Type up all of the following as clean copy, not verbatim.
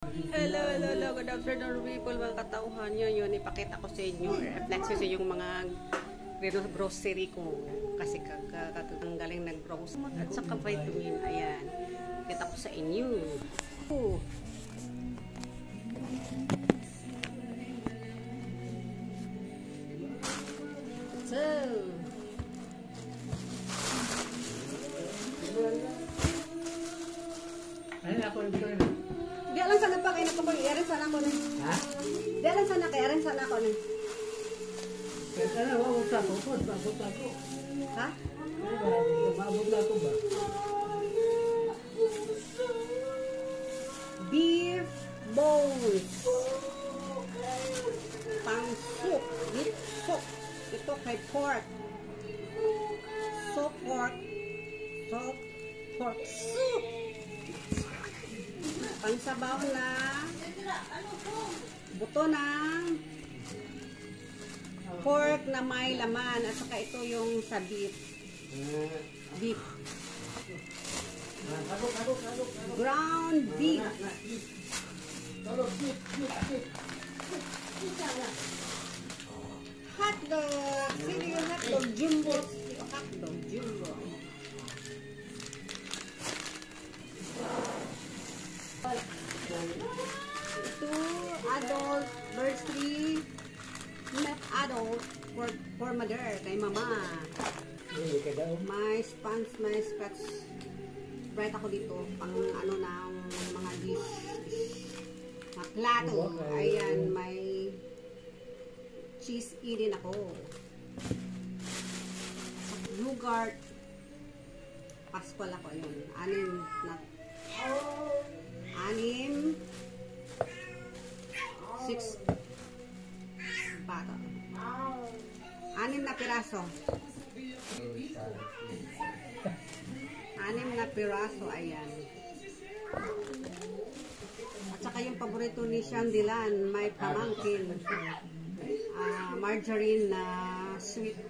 Hello, hello, hello. Good afternoon, people. Mga katauhan nyo. Yun, ipakita ko sa inyo. Reflex ko sa yung mga grocery ko. Kasi ang galing nag-browse. At saka vitamin. Ayan. Kita ko sa inyo. Oh. So. Ano ako nito? Di alam sana pa kayo na iyarin sana ako na. Ha? Di alam sana kayo, iyarin sana ako na. Kaya na, wawag sa ako. Mabot ako. Ha? Mabot na ako ba? Beef bones. Pang soup. Beef soup. Ito kay pork. So pork. So pork soup. Pangsabaw na buto ng pork na may laman at saka ito yung sa beef. Ground beef. Hotdog. Sino yung hotdog? Jumbo. Hotdog. Jumbo. Ito, adult, birthday, not adult, for mother, kay mama. May spans, may spats. Bright ako dito, pang ano ng mga dish. Mga plato. Ayan, may cheese din ako. Yogurt. Pascual ako yun. Anim 6 bata. 6 na piraso. 6 na piraso, ayan. At saka yung paborito ni Shandilan, may pamangkin. Margarine na sweet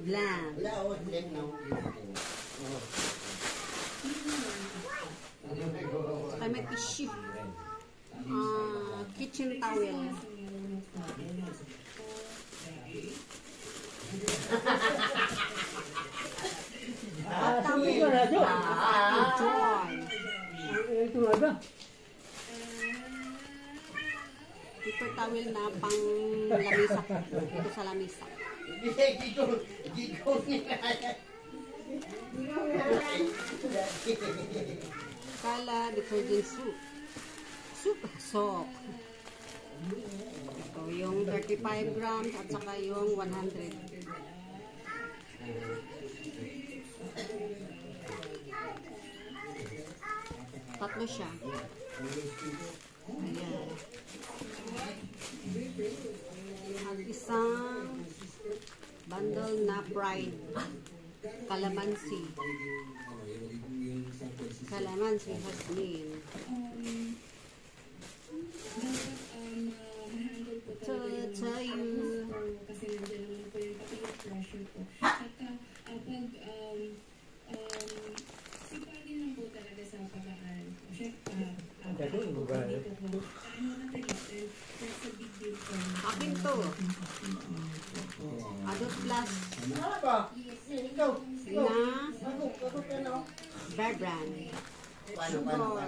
bland. Saka may tissue. Kitchen towel. Paper towel na pang lamisa. Ito sa lamisa. Kala detergent soup. Soap. Ito yung 35 grams at saka yung 100. Tatlo siya. Ayan. At isang bundle na fried calamansi. Calamansi hasmin. Tayo. Kasi nandiyan naman po yung pati yung pressure po. At pag sipa din lang po talaga sa pag-aaral po. Akin to. Adult plus na Bear Brand. Paano?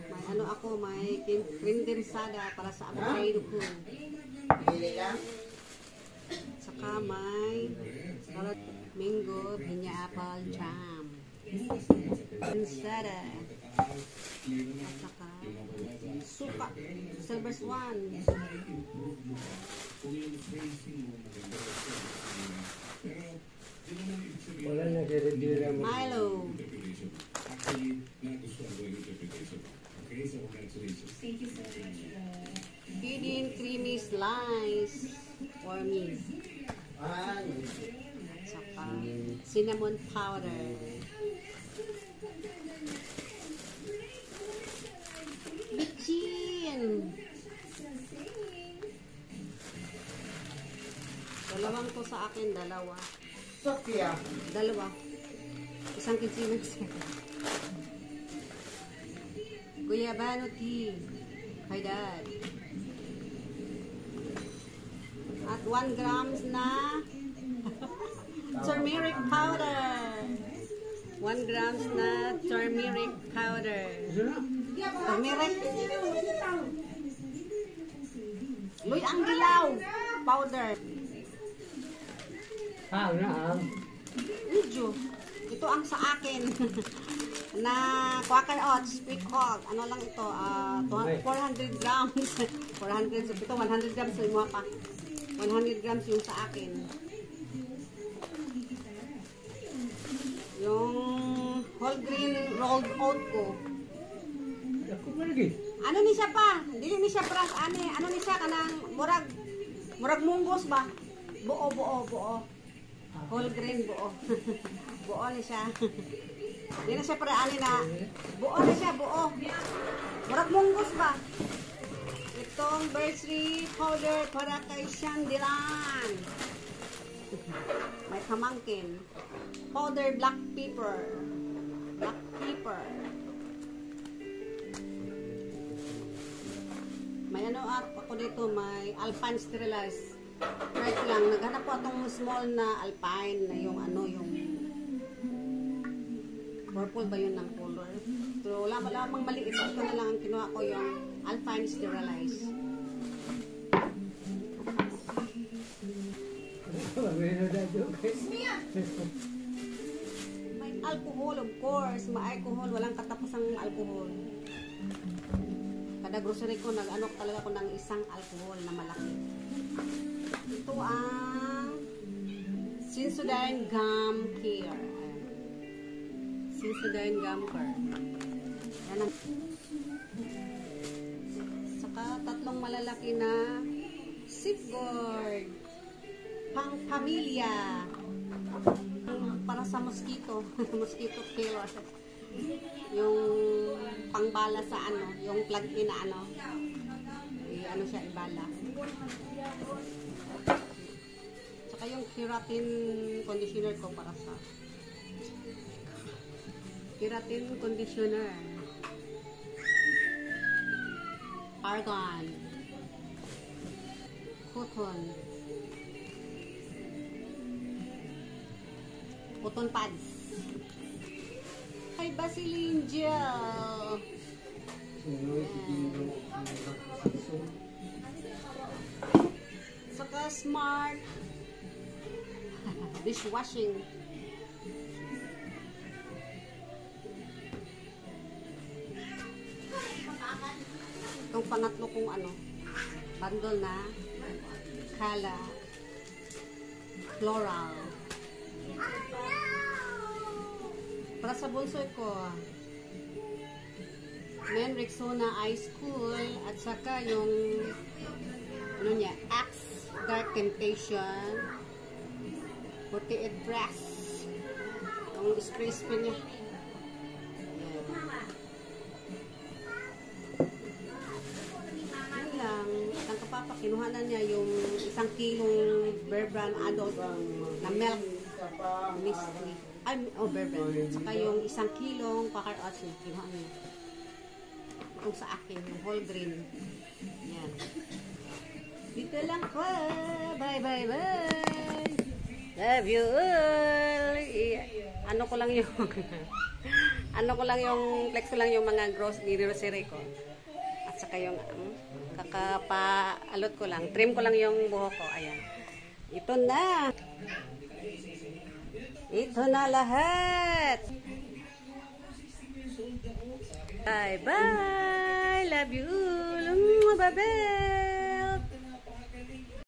May ano ako, may condensada para sa avocado ko. Saka may mango, pinya apple jam. Condensada. At saka suka. Silver Swan. Wala nagre-review mo. Milo. Thank you so much. Feeding creamy slice for me. Saka cinnamon powder. Bitchin. Dalawang ko sa akin, dalawa. Dalawa. Isang kinsinas. Guyabano tea. Kay Dad. At 1 grams na turmeric powder. 1 grams na turmeric powder. Turmeric. Luy ang dilaw. Powder. Medyo. Ito ang sa akin. Na Quaker Oats, Sweet Hog. Ano lang ito? 400 grams. 400. Ito 100 grams yung mga pa. 100 grams yung sa akin. Yung whole grain rolled oat ko. Ano ni siya pa? Dili ni siya pras ani. Ano ni siya kanang murag munggos ba? Buo. Whole grain buo. Buo ni siya. Di na siya para ani na. Buo na siya, buo. Murag munggos ba? Itong berry powder para kay Shandilan. May pamangkin. Powder black pepper. Black pepper. May ano ako dito, may Alpine sterilized. Right lang, naghanap po itong small na Alpine na yung ano, yung purple ba yun ng color. Pero wala lamang maliit. Ito na lang ang kinuha ko, yung Alpine sterilized. May alcohol, of course. May alcohol, walang katapusang alcohol. Kada grocery ko, nag-ano talaga ko ng isang alcohol na malaki. Ito ang Sensodyne Gum Care. Sensodyne Gum Care. Yan ang... Saka tatlong malalaki na Safeguard. Pang pamilya. Para sa mosquito. Mosquito killer. Yung pangbala sa ano, yung plug-in na ano. Ano siya, ibala. Saka yung keratin conditioner ko para sa keratin conditioner. Argan. Cotton. Cotton pads. Ay, Vaseline gel. Saka Smart dishwashing. Itong pangatlo kong ano, bundle na Kala Floral. Para sa bunsoy ko, Men Rexona Ice Cool at saka yung ano niya, Axe Dark Temptation 48 Brass. Yung spray niya. Yan lang. Ang kapapa, kinuha na niya yung 1 kilong Bear Brand adult na milk mystery. Ay, Bear Brand. Saka yung 1 kilong Quaker Oats niya, kinuha niya. Itong sa akin, yung whole grain. Yan. Dito lang po. Bye. Love you all. Ano ko lang yung flex ko lang yung mga grocery ko. At saka yung kakapaalot ko lang. Trim ko lang yung buhok ko. Ayan. Ito na. Ito na lahat. Bye. Love you all. Bye-bye.